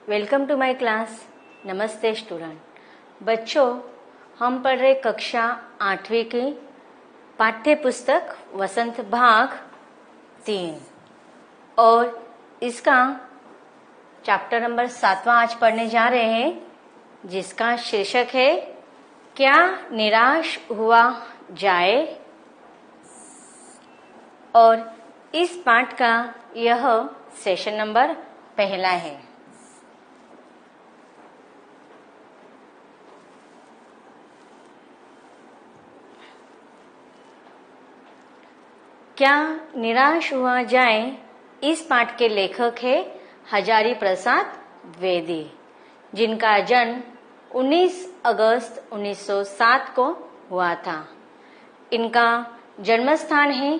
Welcome to my class. नमस्ते student. बच्चों, हम पढ़ रहे कक्षा 8वीं की पाठ्य पुस्तक वसंत भाग 3 और इसका चैप्टर नंबर 7वां आज पढ़ने जा रहे हैं, जिसका शीर्षक है क्या निराश हुआ जाए। और इस पाठ का यह सेशन नंबर पहला है। क्या निराश हुआ जाए, इस पाठ के लेखक है हजारी प्रसाद द्विवेदी, जिनका जन्म 19 अगस्त 1907 को हुआ था। इनका जन्म स्थान है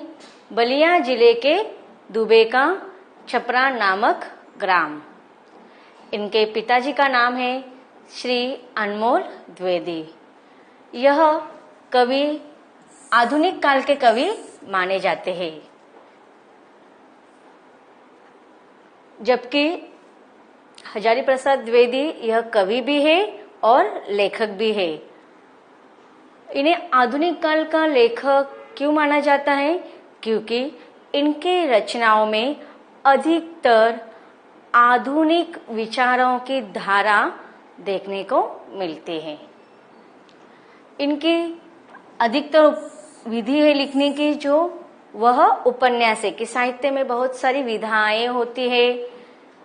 बलिया जिले के दुबे का छपरा नामक ग्राम। इनके पिताजी का नाम है श्री अनमोल द्विवेदी। यह कवि आधुनिक काल के कवि माने जाते हैं, जबकि हजारी प्रसाद द्विवेदी यह कवि भी है और लेखक भी है। इन्हें आधुनिक काल का लेखक क्यों माना जाता है? क्योंकि इनके रचनाओं में अधिकतर आधुनिक विचारों की धारा देखने को मिलती है। इनकी अधिकतर विधि है लिखने की, जो वह उपन्यास है कि साहित्य में बहुत सारी विधाएं होती है,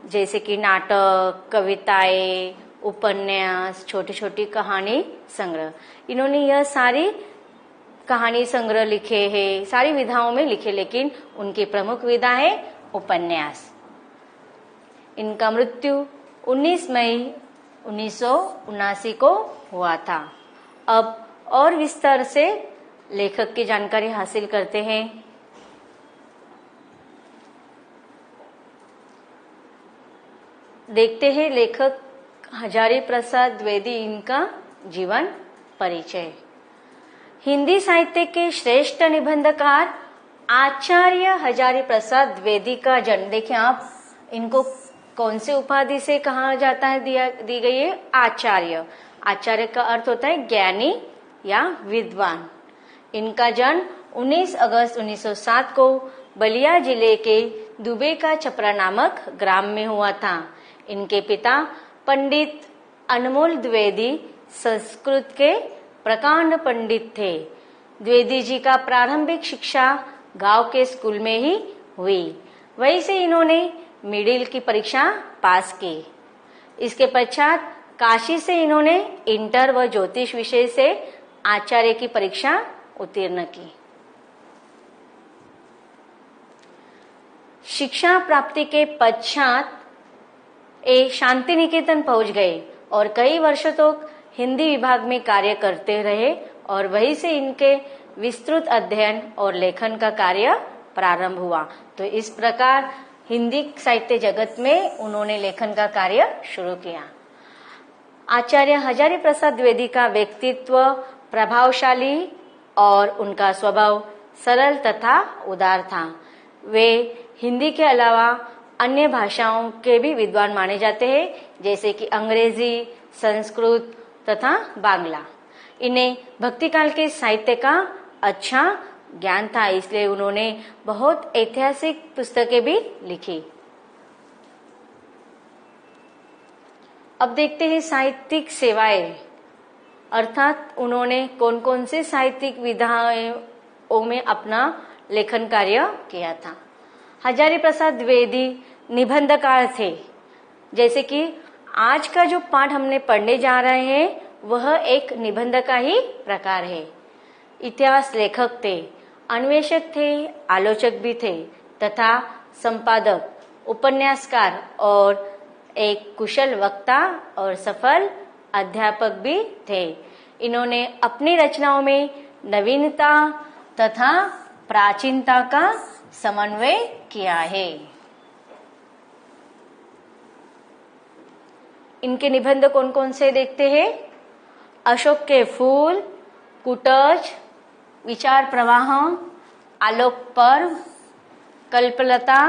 जैसे कि नाटक, कविताएं, उपन्यास, छोटी छोटी कहानी संग्रह। इन्होंने यह सारी कहानी संग्रह लिखे हैं, सारी विधाओं में लिखे, लेकिन उनकी प्रमुख विधा है उपन्यास। इनका मृत्यु 19 मई 1979 को हुआ था। अब और विस्तार से लेखक की जानकारी हासिल करते हैं। देखते हैं लेखक हजारी प्रसाद द्विवेदी, इनका जीवन परिचय। हिंदी साहित्य के श्रेष्ठ निबंधकार आचार्य हजारी प्रसाद द्विवेदी का जन्म, देखिए आप, इनको कौन से उपाधि से कहा जाता है, दी गई है आचार्य। आचार्य का अर्थ होता है ज्ञानी या विद्वान। इनका जन्म 19 अगस्त 1907 को बलिया जिले के दुबे का छपरा नामक ग्राम में हुआ था। इनके पिता पंडित अनमोल द्विवेदी संस्कृत के प्रकांड पंडित थे। द्विवेदी जी का प्रारंभिक शिक्षा गांव के स्कूल में ही हुई। वहीं से इन्होंने मिडिल की परीक्षा पास की। इसके पश्चात काशी से इन्होंने इंटर व ज्योतिष विषय से आचार्य की परीक्षा उत्तीर्ण की। शिक्षा प्राप्ति के पश्चात शांति निकेतन पहुंच गए और कई वर्षों तक हिंदी विभाग में कार्य करते रहे और वहीं से इनके विस्तृत अध्ययन और लेखन का कार्य प्रारंभ हुआ। तो इस प्रकार हिंदी साहित्य जगत में उन्होंने लेखन का कार्य शुरू किया। आचार्य हजारी प्रसाद द्विवेदी का व्यक्तित्व प्रभावशाली और उनका स्वभाव सरल तथा उदार था। वे हिंदी के अलावा अन्य भाषाओं के भी विद्वान माने जाते हैं, जैसे कि अंग्रेजी, संस्कृत तथा बांग्ला। इन्हें भक्तिकाल के साहित्य का अच्छा ज्ञान था, इसलिए उन्होंने बहुत ऐतिहासिक पुस्तकें भी लिखी। अब देखते हैं साहित्यिक सेवाएं, अर्थात उन्होंने कौन कौन से साहित्यिक विधाओं में अपना लेखन कार्य किया था। हजारी प्रसाद द्विवेदी निबंधकार थे। जैसे कि आज का जो पाठ हमने पढ़ने जा रहे हैं, वह एक निबंध का ही प्रकार है। इतिहास लेखक थे, अन्वेषक थे, आलोचक भी थे तथा संपादक, उपन्यासकार और एक कुशल वक्ता और सफल अध्यापक भी थे। इन्होंने अपनी रचनाओं में नवीनता तथा प्राचीनता का समन्वय किया है। इनके निबंध कौन कौन से देखते हैं? अशोक के फूल, कुटज, विचार प्रवाह, आलोक पर्व, कल्पलता,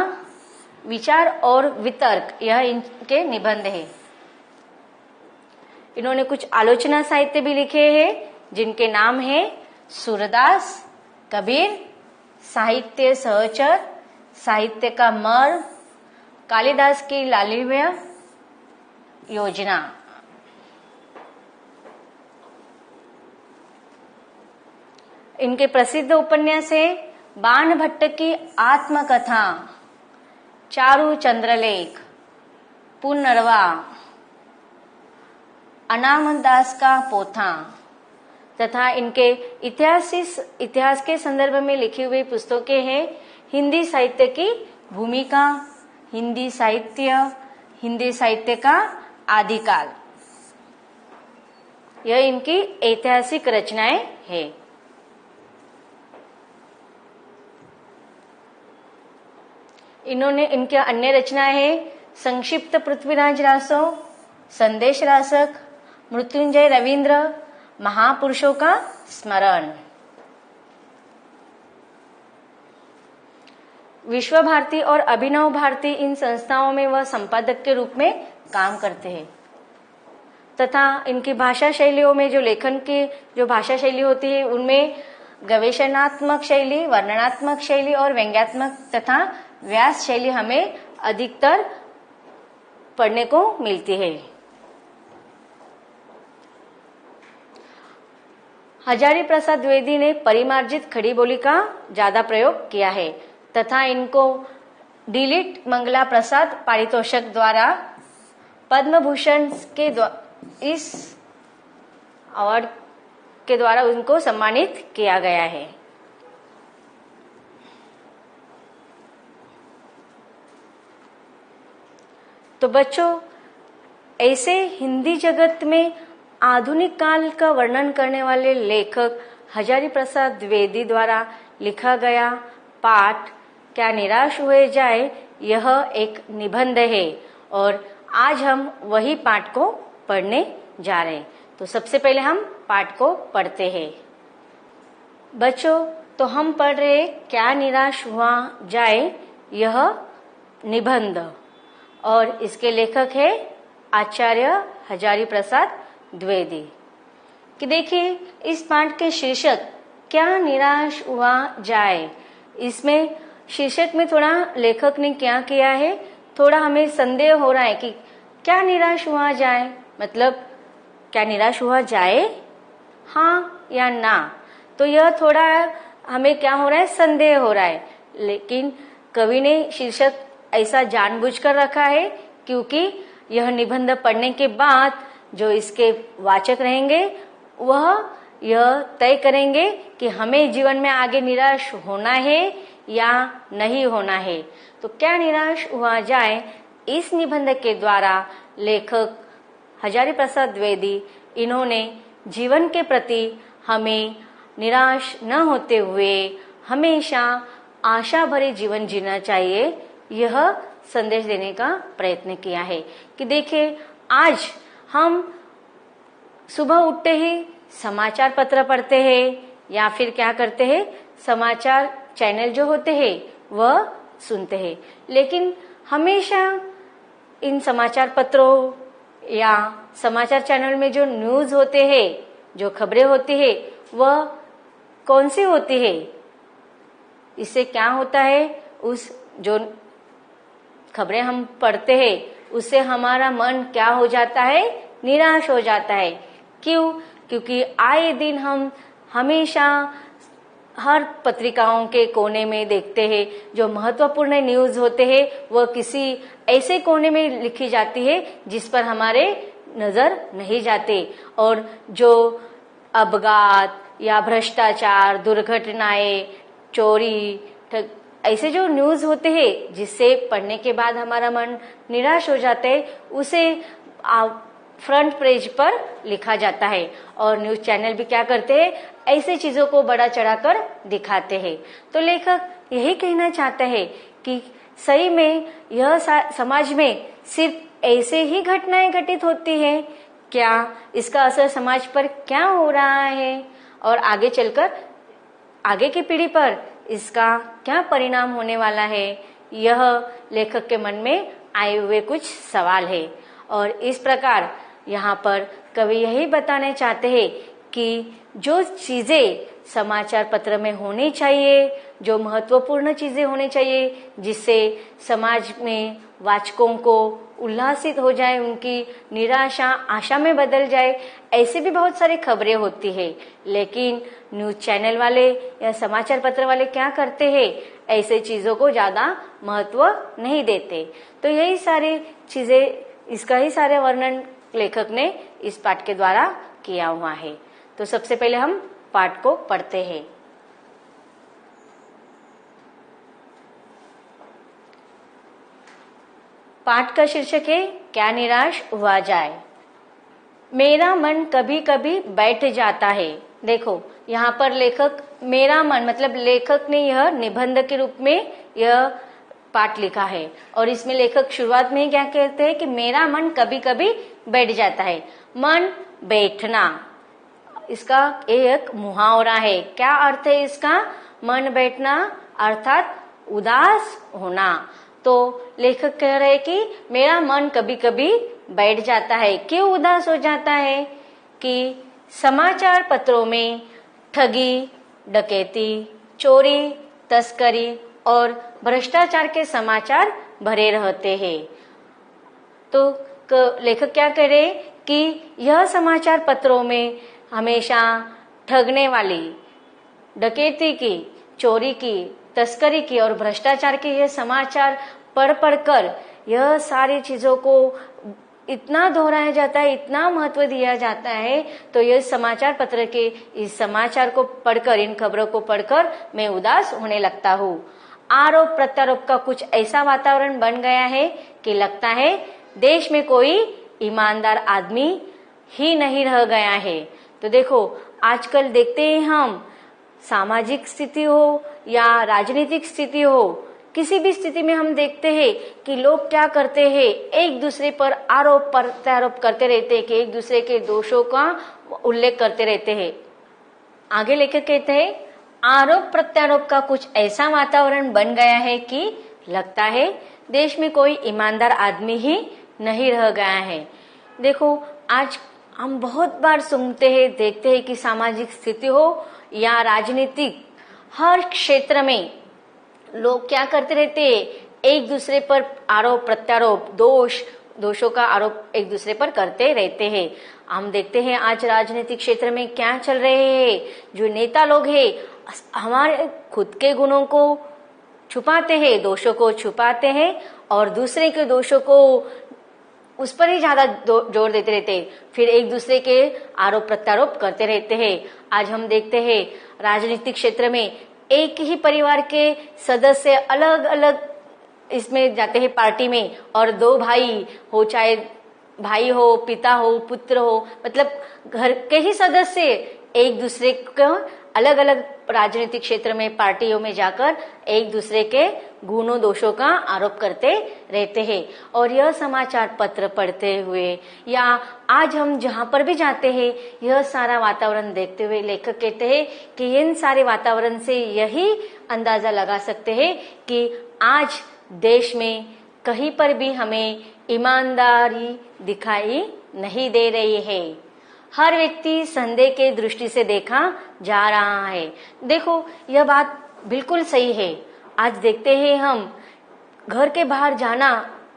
विचार और वितर्क, यह इनके निबंध है। इन्होंने कुछ आलोचना साहित्य भी लिखे हैं जिनके नाम है सूरदास, कबीर, साहित्य सहचर, साहित्य का मर्म, कालिदास की लालिव्य योजना। इनके प्रसिद्ध उपन्यास है बाण भट्ट की आत्मकथा, चारु चंद्रलेख, पुनर्वा, अनामत दास का पोथा तथा इनके इतिहास के संदर्भ में लिखी हुई पुस्तकें हैं हिंदी साहित्य की भूमिका, हिंदी साहित्य का आदिकाल। यह इनकी ऐतिहासिक रचनाएं हैं। इनके अन्य रचनाएं हैं संक्षिप्त पृथ्वीराज रासो, संदेश रासक, मृत्युंजय रविंद्र, महापुरुषों का स्मरण। विश्व भारती और अभिनव भारती इन संस्थाओं में वह संपादक के रूप में काम करते हैं तथा इनकी भाषा शैलियों में जो लेखन की जो भाषा शैली होती है उनमें गवेषणात्मक शैली, वर्णनात्मक शैली और व्यंग्यात्मक तथा व्यास शैली हमें अधिकतर पढ़ने को मिलती है। हजारी प्रसाद द्विवेदी ने परिमार्जित खड़ी बोली का ज्यादा प्रयोग किया है तथा इनको डिलीट मंगला प्रसाद पारितोषक द्वारा पद्म भूषण के इस अवार्ड के द्वारा उनको सम्मानित किया गया है। तो बच्चों, ऐसे हिंदी जगत में आधुनिक काल का वर्णन करने वाले लेखक हजारी प्रसाद द्विवेदी द्वारा लिखा गया पाठ क्या निराश हुए जाए, यह एक निबंध है और आज हम वही पाठ को पढ़ने जा रहे हैं। तो सबसे पहले हम पाठ को पढ़ते हैं। बच्चों, तो हम पढ़ रहे क्या निराश हुआ जाए, यह निबंध और इसके लेखक है आचार्य हजारी प्रसाद द्विवेदी। कि देखिए, इस पाठ के शीर्षक क्या निराश हुआ जाए, इसमें शीर्षक में थोड़ा लेखक ने क्या किया है, थोड़ा हमें संदेह हो रहा है कि क्या निराश हुआ जाए, मतलब क्या निराश हुआ जाए, हाँ या ना। तो यह थोड़ा हमें क्या हो रहा है, संदेह हो रहा है। लेकिन कवि ने शीर्षक ऐसा जानबूझकर रखा है क्योंकि यह निबंध पढ़ने के बाद जो इसके वाचक रहेंगे वह यह तय करेंगे कि हमें जीवन में आगे निराश होना है या नहीं होना है। तो क्या निराश हुआ जाए, इस निबंध के द्वारा लेखक हजारी प्रसाद द्विवेदी इन्होंने जीवन के प्रति हमें निराश न होते हुए हमेशा आशा भरे जीवन जीना चाहिए, यह संदेश देने का प्रयत्न किया है। कि देखिए, आज हम सुबह उठते ही समाचार पत्र पढ़ते हैं या फिर क्या करते हैं, समाचार चैनल जो होते हैं वह सुनते हैं, लेकिन हमेशा इन समाचार पत्रों या समाचार चैनल में जो न्यूज होते हैं, जो खबरें होती है, वह कौन सी होती है, इससे क्या होता है, उस जो खबरें हम पढ़ते हैं उससे हमारा मन क्या हो जाता है, निराश हो जाता है। क्यों? क्योंकि आए दिन हम हमेशा हर पत्रिकाओं के कोने में देखते हैं जो महत्वपूर्ण न्यूज होते हैं वह किसी ऐसे कोने में लिखी जाती है जिस पर हमारे नजर नहीं जाते, और जो अपघात या भ्रष्टाचार, दुर्घटनाएं, चोरी, ऐसे जो न्यूज होते हैं जिससे पढ़ने के बाद हमारा मन निराश हो जाता है, उसे फ्रंट पेज पर लिखा जाता है। और न्यूज चैनल भी क्या करते हैं, ऐसे चीजों को बड़ा चढ़ाकर दिखाते हैं। तो लेखक यही कहना चाहता है कि सही में यह समाज में सिर्फ ऐसे ही घटनाएं घटित होती हैं क्या, इसका असर समाज पर क्या हो रहा है और आगे चलकर आगे की पीढ़ी पर इसका क्या परिणाम होने वाला है, यह लेखक के मन में आए हुए कुछ सवाल है। और इस प्रकार यहाँ पर कवि यही बताना चाहते हैं कि जो चीजें समाचार पत्र में होनी चाहिए, जो महत्वपूर्ण चीजें होनी चाहिए, जिससे समाज में वाचकों को उल्लासित हो जाए, उनकी निराशा आशा में बदल जाए, ऐसी भी बहुत सारी खबरें होती है। लेकिन न्यूज चैनल वाले या समाचार पत्र वाले क्या करते हैं, ऐसे चीजों को ज्यादा महत्व नहीं देते। तो यही सारी चीजें, इसका ही सारे वर्णन लेखक ने इस पाठ के द्वारा किया हुआ है। तो सबसे पहले हम पाठ को पढ़ते हैं। पाठ का शीर्षक है क्या निराश हुआ जाए। मेरा मन कभी कभी बैठ जाता है। देखो यहाँ पर लेखक मेरा मन, मतलब लेखक ने यह निबंध के रूप में यह पाठ लिखा है और इसमें लेखक शुरुआत में ही क्या कहते हैं कि मेरा मन कभी कभी बैठ जाता है। मन बैठना, इसका एक मुहावरा है। क्या अर्थ है इसका? मन बैठना अर्थात उदास होना। तो लेखक कह रहे हैं कि मेरा मन कभी कभी बैठ जाता है। क्यों उदास हो जाता है? कि समाचार पत्रों में ठगी, डकैती, चोरी, तस्करी और भ्रष्टाचार के समाचार भरे रहते हैं। तो लेखक क्या कह रहे कि यह समाचार पत्रों में हमेशा ठगने वाली, डकैती की, चोरी की, तस्करी की और भ्रष्टाचार के ये समाचार पढ़ पढ़कर यह सारी चीजों को इतना दोहराया जाता है, इतना महत्व दिया जाता है। तो यह समाचार पत्र के इस समाचार को पढ़कर, इन खबरों को पढ़कर मैं उदास होने लगता हूँ। आरोप प्रत्यारोप का कुछ ऐसा वातावरण बन गया है कि लगता है देश में कोई ईमानदार आदमी ही नहीं रह गया है। तो देखो आजकल देखते हैं हम, सामाजिक स्थिति हो या राजनीतिक स्थिति हो, किसी भी स्थिति में हम देखते हैं कि लोग क्या करते हैं, एक दूसरे पर आरोप प्रत्यारोप करते रहते हैं, कि एक दूसरे के दोषों का उल्लेख करते रहते हैं। आगे लेकर कहते हैं आरोप प्रत्यारोप का कुछ ऐसा वातावरण बन गया है कि लगता है देश में कोई ईमानदार आदमी ही नहीं रह गया है। देखो आज हम बहुत बार सुनते हैं, देखते हैं कि सामाजिक स्थिति हो या राजनीतिक, हर क्षेत्र में लोग क्या करते रहते हैं, एक दूसरे पर आरोप प्रत्यारोप, दोषों का आरोप एक दूसरे पर करते रहते हैं। हम देखते हैं आज राजनीतिक क्षेत्र में क्या चल रहे हैं, जो नेता लोग हैं हमारे खुद के गुणों को छुपाते हैं, दोषों को छुपाते हैं और दूसरे के दोषों को उस पर ही ज्यादा जोर देते रहते हैं, फिर एक दूसरे के आरोप प्रत्यारोप करते रहते हैं। आज हम देखते हैं राजनीतिक क्षेत्र में एक ही परिवार के सदस्य अलग अलग इसमें जाते हैं पार्टी में, और दो भाई हो, चाहे भाई हो, पिता हो, पुत्र हो, मतलब घर के ही सदस्य एक दूसरे को अलग अलग राजनीतिक क्षेत्र में, पार्टियों में जाकर एक दूसरे के गुणों दोषों का आरोप करते रहते हैं। और यह समाचार पत्र पढ़ते हुए या आज हम जहां पर भी जाते हैं, यह सारा वातावरण देखते हुए लेखक कहते हैं कि इन सारे वातावरण से यही अंदाजा लगा सकते हैं कि आज देश में कहीं पर भी हमें ईमानदारी दिखाई नहीं दे रही है। हर व्यक्ति संदेह के दृष्टि से देखा जा रहा है। देखो यह बात बिल्कुल सही है। आज देखते हैं हम घर के बाहर जाना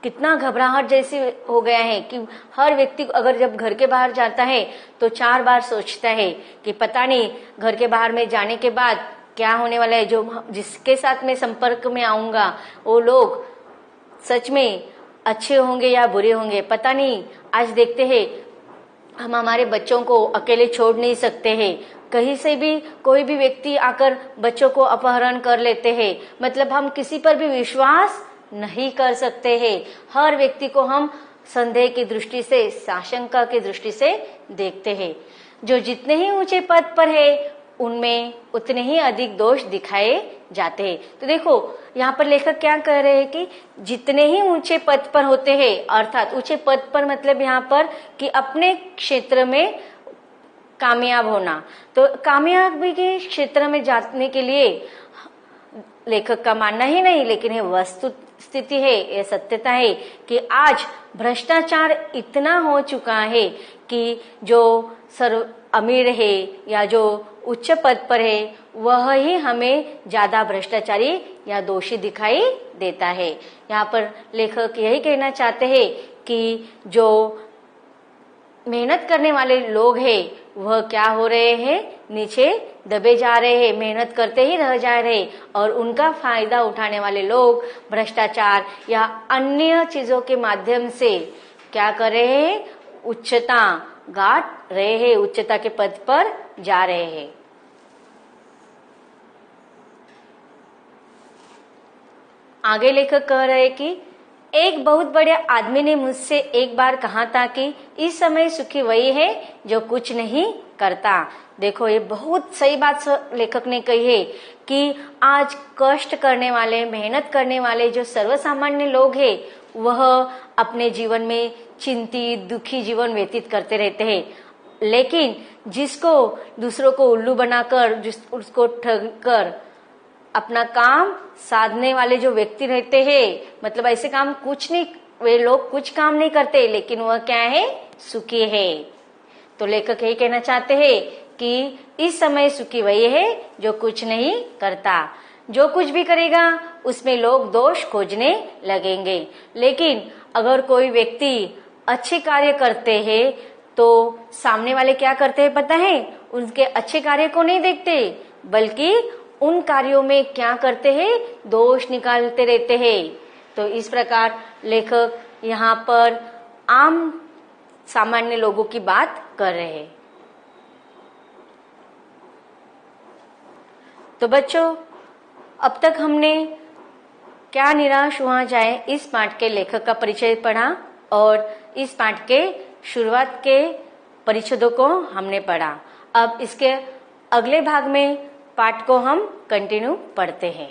कितना घबराहट जैसी हो गया है कि हर व्यक्ति अगर जब घर के बाहर जाता है तो 4 बार सोचता है कि पता नहीं घर के बाहर में जाने के बाद क्या होने वाला है, जो जिसके साथ मैं संपर्क में आऊंगा वो लोग सच में अच्छे होंगे या बुरे होंगे, पता नहीं। आज देखते हैं हम हमारे बच्चों को अकेले छोड़ नहीं सकते हैं, कहीं से भी कोई भी व्यक्ति आकर बच्चों को अपहरण कर लेते हैं, मतलब हम किसी पर भी विश्वास नहीं कर सकते हैं। हर व्यक्ति को हम संदेह की दृष्टि से, साशंका की दृष्टि से देखते हैं। जो जितने ही ऊंचे पद पर है उनमें उतने ही अधिक दोष दिखाए जाते हैं। तो देखो यहाँ पर लेखक क्या कह रहे हैं कि जितने ही ऊंचे पद पर होते हैं, अर्थात ऊंचे पद पर मतलब यहाँ पर कि अपने क्षेत्र में कामयाब होना, तो कामयाबी के क्षेत्र में जाने के लिए लेखक का मानना ही नहीं, लेकिन ये स्थिति है, ये सत्यता है कि आज भ्रष्टाचार इतना हो चुका है कि जो सर्व अमीर है या जो उच्च पद पर है वह ही हमें ज्यादा भ्रष्टाचारी या दोषी दिखाई देता है। यहाँ पर लेखक यही कहना चाहते हैं कि जो मेहनत करने वाले लोग हैं वह क्या हो रहे हैं, नीचे दबे जा रहे हैं, मेहनत करते ही रह जा रहे और उनका फायदा उठाने वाले लोग भ्रष्टाचार या अन्य चीजों के माध्यम से क्या कर रहे हैं, उच्चता गांठ रहे हैं, उच्चता के पद पर जा रहे हैं। आगे लेखक कह रहे हैं कि एक बहुत बड़े आदमी ने मुझसे एक बार कहा था कि इस समय सुखी वही है जो कुछ नहीं करता। देखो ये बहुत सही बात लेखक ने कही है कि आज कष्ट करने वाले, मेहनत करने वाले जो सर्वसामान्य लोग हैं वह अपने जीवन में चिंतित, दुखी जीवन व्यतीत करते रहते हैं, लेकिन जिसको दूसरों को उल्लू बनाकर, उसको ठग कर अपना काम साधने वाले जो व्यक्ति रहते हैं, मतलब ऐसे काम कुछ नहीं, वे लोग कुछ काम नहीं करते लेकिन वह क्या है, सुखी है। तो लेखक यही कहना चाहते हैं कि इस समय सुखी वही है जो कुछ नहीं करता। जो कुछ भी करेगा उसमें लोग दोष खोजने लगेंगे, लेकिन अगर कोई व्यक्ति अच्छे कार्य करते हैं तो सामने वाले क्या करते हैं पता है, उनके अच्छे कार्य को नहीं देखते बल्कि उन कार्यों में क्या करते हैं, दोष निकालते रहते हैं। तो इस प्रकार लेखक यहाँ पर आम सामान्य लोगों की बात कर रहे हैं। तो बच्चों, अब तक हमने क्या निराश हुआ जाए इस पाठ के लेखक का परिचय पढ़ा और इस पाठ के शुरुआत के परिच्छेदों को हमने पढ़ा। अब इसके अगले भाग में पाठ को हम कंटिन्यू पढ़ते हैं।